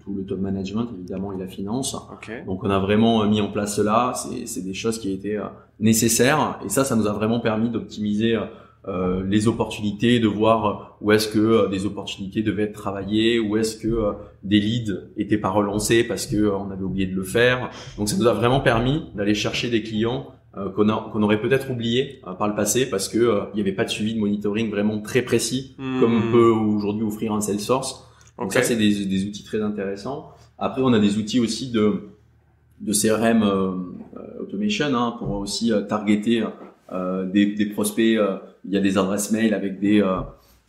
tout le top management évidemment et la finance. Okay. Donc on a vraiment mis en place cela. C'est des choses qui étaient nécessaires et ça nous a vraiment permis d'optimiser les opportunités, de voir où est-ce que des opportunités devaient être travaillées, où est-ce que des leads étaient pas relancés parce que on avait oublié de le faire. Donc ça nous a vraiment permis d'aller chercher des clients qu'on aurait peut-être oublié par le passé parce que il y avait pas de suivi de monitoring vraiment très précis comme on peut aujourd'hui offrir un Salesforce. Donc ça c'est des outils très intéressants. Après on a des outils aussi de CRM automation pour aussi targeter des prospects. Il y a des adresses mail avec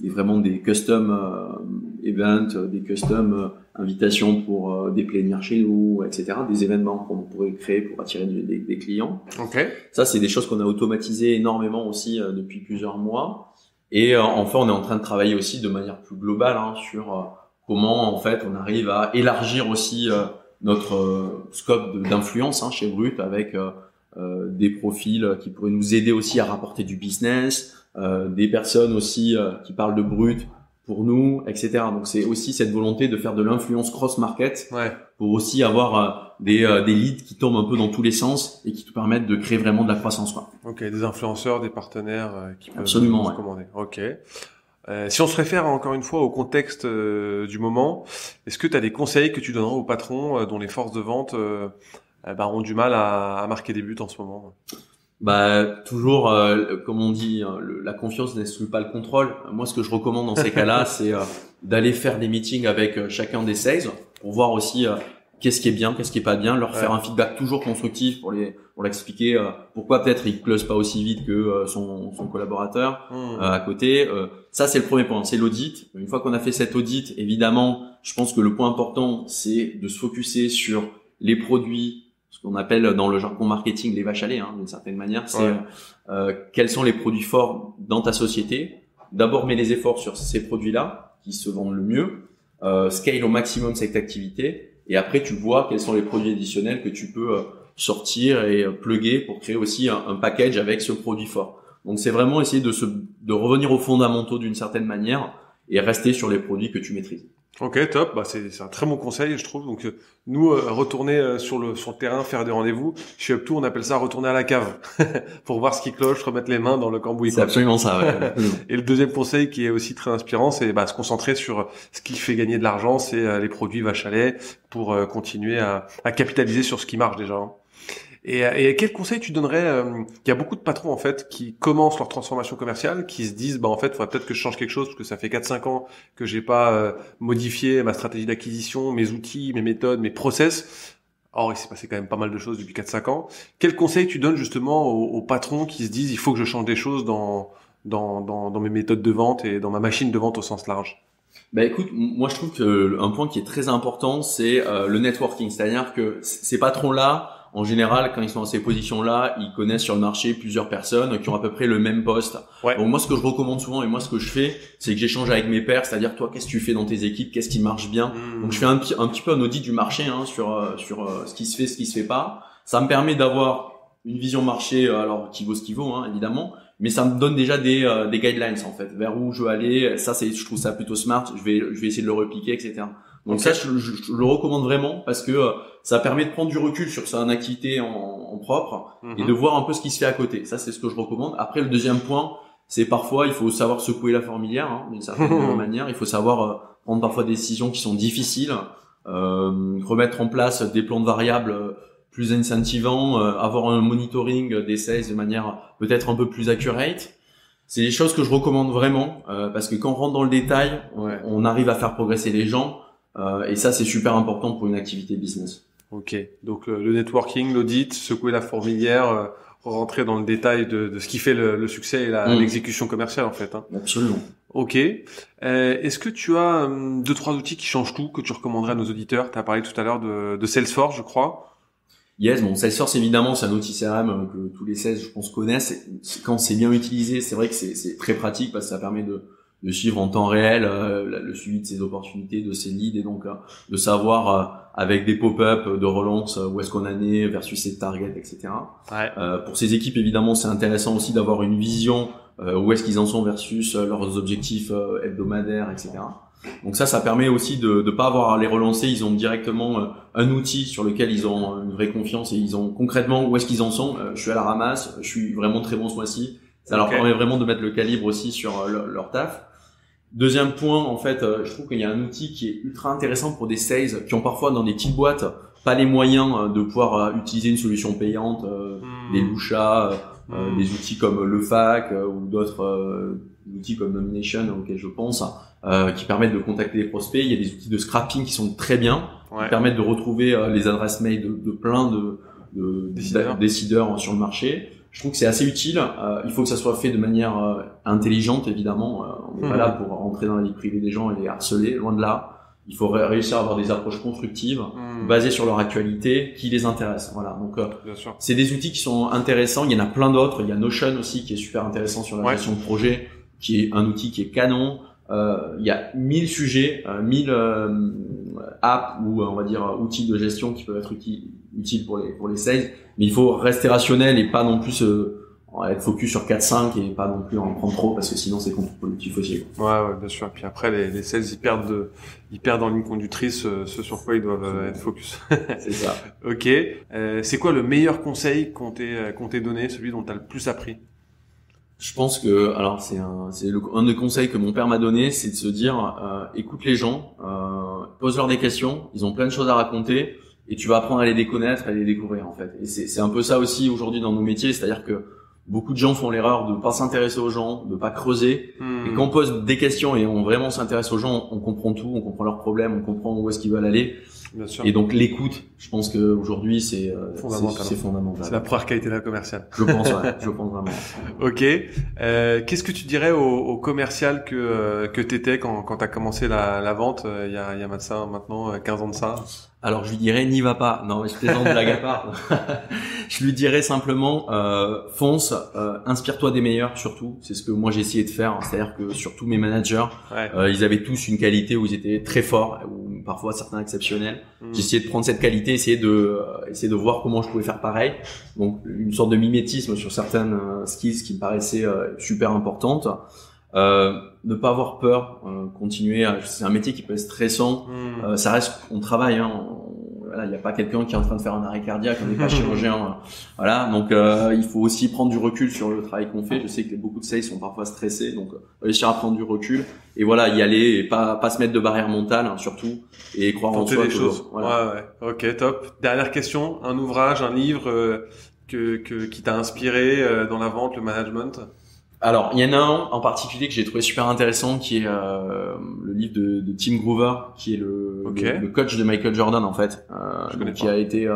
vraiment des custom events, des custom invitations pour des plénières chez nous, etc. Des événements qu'on pourrait créer pour attirer des clients. Okay. Ça, c'est des choses qu'on a automatisées énormément aussi depuis plusieurs mois. Et enfin, on est en train de travailler aussi de manière plus globale sur comment en fait on arrive à élargir aussi notre scope d'influence chez Brut avec des profils qui pourraient nous aider aussi à rapporter du business, des personnes aussi qui parlent de Brut pour nous, etc. Donc c'est aussi cette volonté de faire de l'influence cross-market pour aussi avoir des leads qui tombent un peu dans tous les sens et qui te permettent de créer vraiment de la croissance, quoi. Ok, des influenceurs, des partenaires qui peuvent absolument recommander. Ok. Si on se réfère encore une fois au contexte du moment, est-ce que tu as des conseils que tu donneras aux patrons dont les forces de vente ont du mal à marquer des buts en ce moment? Toujours, comme on dit, la confiance n'exclut pas le contrôle. Moi, ce que je recommande dans ces cas-là, c'est d'aller faire des meetings avec chacun des sales pour voir aussi qu'est-ce qui est bien, qu'est-ce qui est pas bien, leur faire un feedback toujours constructif pour l'expliquer pourquoi peut-être il close pas aussi vite que son collaborateur à côté. Ça, c'est le premier point, c'est l'audit. Une fois qu'on a fait cet audit, évidemment, je pense que le point important, c'est de se focuser sur les produits, ce qu'on appelle dans le jargon marketing les vaches à lait, d'une certaine manière. C'est quels sont les produits forts dans ta société. D'abord, mets les efforts sur ces produits-là qui se vendent le mieux. Scale au maximum cette activité. Et après, tu vois quels sont les produits additionnels que tu peux sortir et plugger pour créer aussi un package avec ce produit fort. Donc, c'est vraiment essayer de revenir aux fondamentaux d'une certaine manière et rester sur les produits que tu maîtrises. Ok, top. Bah, c'est un très bon conseil, je trouve. Donc, nous, retourner sur le terrain, faire des rendez-vous. Chez Up2, on appelle ça retourner à la cave pour voir ce qui cloche, remettre les mains dans le cambouis. C'est absolument ça. Ouais. Et le deuxième conseil qui est aussi très inspirant, c'est se concentrer sur ce qui fait gagner de l'argent, c'est les produits vache à lait pour continuer à capitaliser sur ce qui marche déjà. Et quel conseil tu donnerais Il y a beaucoup de patrons en fait qui commencent leur transformation commerciale, qui se disent en fait, il faudrait peut-être que je change quelque chose parce que ça fait 4-5 ans que j'ai pas modifié ma stratégie d'acquisition, mes outils, mes méthodes, mes process. Or, il s'est passé quand même pas mal de choses depuis 4-5 ans. Quel conseil tu donnes justement aux patrons qui se disent il faut que je change des choses dans mes méthodes de vente et dans ma machine de vente au sens large? Bah écoute, moi je trouve que un point qui est très important, c'est le networking, c'est-à-dire que ces patrons-là, en général, quand ils sont dans ces positions-là, ils connaissent sur le marché plusieurs personnes qui ont à peu près le même poste. Ouais. Donc moi, ce que je recommande souvent et moi ce que je fais, c'est que j'échange avec mes pairs, c'est-à-dire toi, qu'est-ce que tu fais dans tes équipes, qu'est-ce qui marche bien. Donc je fais un petit peu un audit du marché sur ce qui se fait, ce qui se fait pas. Ça me permet d'avoir une vision marché, alors qui vaut ce qui vaut, évidemment. Mais ça me donne déjà des guidelines en fait, vers où je veux aller. Ça, je trouve ça plutôt smart. Je vais essayer de le repliquer, etc. Donc ça, je le recommande vraiment parce que ça permet de prendre du recul sur son activité en propre et de voir un peu ce qui se fait à côté. Ça, c'est ce que je recommande. Après, le deuxième point, c'est parfois, il faut savoir secouer la fourmilière d'une certaine manière. Il faut savoir prendre parfois des décisions qui sont difficiles, remettre en place des plans de variables plus incentivants, avoir un monitoring des sales de manière peut-être un peu plus accurate. C'est des choses que je recommande vraiment parce que quand on rentre dans le détail, on arrive à faire progresser les gens et ça c'est super important pour une activité business. Ok, donc le networking, l'audit, secouer la fourmilière, rentrer dans le détail de ce qui fait le succès et l'exécution commerciale en fait. Absolument. Ok. Est-ce que tu as 2-3 outils qui changent tout que tu recommanderais à nos auditeurs? Tu as parlé tout à l'heure de Salesforce, je crois. Yes, bon, Salesforce évidemment, c'est un outil CRM que tous les sales, je pense, connaissent. Quand c'est bien utilisé, c'est vrai que c'est très pratique parce que ça permet de suivre en temps réel le suivi de ses opportunités, de ses leads et donc de savoir avec des pop-up de relance où est-ce qu'on en est versus ses targets, etc. Ouais. Pour ces équipes, évidemment, c'est intéressant aussi d'avoir une vision où est-ce qu'ils en sont versus leurs objectifs hebdomadaires, etc. Donc ça permet aussi de pas avoir à les relancer. Ils ont directement un outil sur lequel ils ont une vraie confiance et ils ont concrètement où est-ce qu'ils en sont. Je suis à la ramasse, je suis vraiment très bon ce mois-ci. Ça leur permet vraiment de mettre le calibre aussi sur leur taf. Deuxième point, en fait, je trouve qu'il y a un outil qui est ultra intéressant pour des sales qui ont parfois dans des petites boîtes pas les moyens de pouvoir utiliser une solution payante, des Lusha, des outils comme le FAQ ou d'autres outils comme Nomination auxquels je pense, qui permettent de contacter les prospects. Il y a des outils de scrapping qui sont très bien, qui permettent de retrouver les adresses mail de plein de décideurs sur le marché. Je trouve que c'est assez utile. Il faut que ça soit fait de manière intelligente, évidemment. On n'est pas là pour rentrer dans la vie privée des gens et les harceler, loin de là. Il faut réussir à avoir des approches constructives, basées sur leur actualité, qui les intéressent. Voilà. Donc, c'est des outils qui sont intéressants. Il y en a plein d'autres. Il y a Notion aussi qui est super intéressant sur la gestion de projet, qui est un outil qui est canon. Il y a 1000 sujets, 1000 apps ou on va dire outils de gestion qui peuvent être utiles pour les sales. Mais il faut rester rationnel et pas non plus être focus sur 4-5 et pas non plus en prendre trop parce que sinon c'est contre-productif aussi. Ouais, bien sûr. Et puis après, les sales, ils perdent en ligne conductrice ce sur quoi ils doivent être focus. C'est ça. Ok. C'est quoi le meilleur conseil qu'on t'ait donné, celui dont t'as le plus appris? Je pense que, alors c'est un des conseils que mon père m'a donné, c'est de se dire, écoute les gens, pose-leur des questions, ils ont plein de choses à raconter. Et tu vas apprendre à les connaître, à les découvrir en fait. Et c'est un peu ça aussi aujourd'hui dans nos métiers, c'est-à-dire que beaucoup de gens font l'erreur de pas s'intéresser aux gens, de pas creuser. Et quand on pose des questions et on vraiment s'intéresse aux gens, on comprend tout, on comprend leurs problèmes, on comprend où est-ce qu'ils veulent aller. Bien sûr. Et donc l'écoute, je pense que aujourd'hui c'est fondamental. C'est la première qualité de la commerciale. Je pense, je pense vraiment. Ok. Qu'est-ce que tu dirais au commercial que t'étais quand t'as commencé la vente il y a maintenant 15 ans de ça? Alors je lui dirais n'y va pas. Non, je plaisante, blague à part. Je lui dirais simplement fonce, inspire-toi des meilleurs surtout. C'est ce que moi j'ai essayé de faire. C'est-à-dire que surtout mes managers, ils avaient tous une qualité où ils étaient très forts, où parfois certains exceptionnels. J'ai essayé de prendre cette qualité, essayer de voir comment je pouvais faire pareil. Donc une sorte de mimétisme sur certaines skills qui me paraissaient super importantes. Ne pas avoir peur, continuer. C'est un métier qui peut être stressant. Ça reste, on travaille. Voilà, il n'y a pas quelqu'un qui est en train de faire un arrêt cardiaque, on n'est pas chirurgien. Voilà, donc il faut aussi prendre du recul sur le travail qu'on fait. Je sais que beaucoup de sales sont parfois stressés, donc réussir à prendre du recul et voilà, y aller et pas se mettre de barrière mentale, surtout, et croire en soi. Tenter les choses. Voilà. Ouais. Ok, top. Dernière question, un ouvrage, un livre qui t'a inspiré dans la vente, le management? Alors, il y en a un en particulier que j'ai trouvé super intéressant, qui est le livre de Tim Grover, qui est le coach de Michael Jordan en fait, qui a été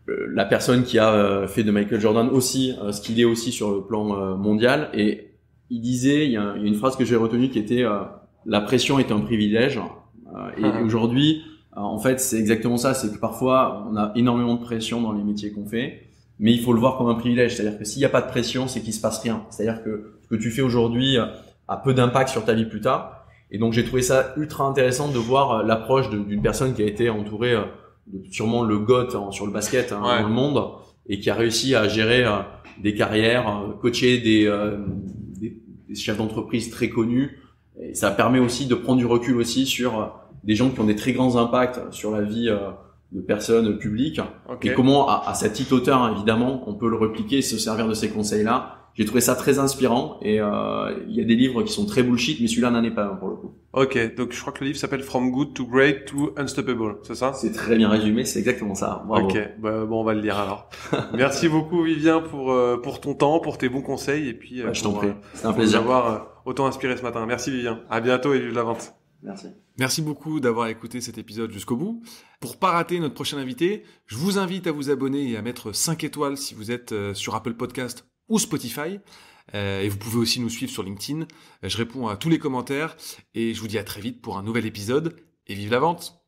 la personne qui a fait de Michael Jordan aussi ce qu'il est aussi sur le plan mondial. Et il disait, il y a une phrase que j'ai retenue qui était la pression est un privilège. Et aujourd'hui, en fait, c'est exactement ça. C'est que parfois, on a énormément de pression dans les métiers qu'on fait. Mais il faut le voir comme un privilège, c'est-à-dire que s'il n'y a pas de pression, c'est qu'il se passe rien. C'est-à-dire que ce que tu fais aujourd'hui a peu d'impact sur ta vie plus tard. Et donc j'ai trouvé ça ultra intéressant de voir l'approche d'une personne qui a été entourée de sûrement le GOAT sur le basket dans le monde, et qui a réussi à gérer des carrières, coacher des chefs d'entreprise très connus. Et ça permet aussi de prendre du recul aussi sur des gens qui ont des très grands impacts sur la vie de personnes publiques. Et comment à cette petite hauteur, évidemment, on peut le repliquer et se servir de ces conseils-là. J'ai trouvé ça très inspirant, et il y a des livres qui sont très bullshit, mais celui-là n'en est pas un pour le coup. Ok, donc je crois que le livre s'appelle From Good to Great to Unstoppable, c'est ça? C'est très bien résumé, c'est exactement ça. Bravo. Ok, bon, on va le lire alors. Merci beaucoup Vivien pour ton temps, pour tes bons conseils, et puis je t'en prie, c'est un plaisir d'avoir autant inspiré ce matin. Merci Vivien, à bientôt et vive la vente. Merci. Merci beaucoup d'avoir écouté cet épisode jusqu'au bout. Pour pas rater notre prochain invité, je vous invite à vous abonner et à mettre 5 étoiles si vous êtes sur Apple Podcast ou Spotify. Et vous pouvez aussi nous suivre sur LinkedIn. Je réponds à tous les commentaires et je vous dis à très vite pour un nouvel épisode, et vive la vente!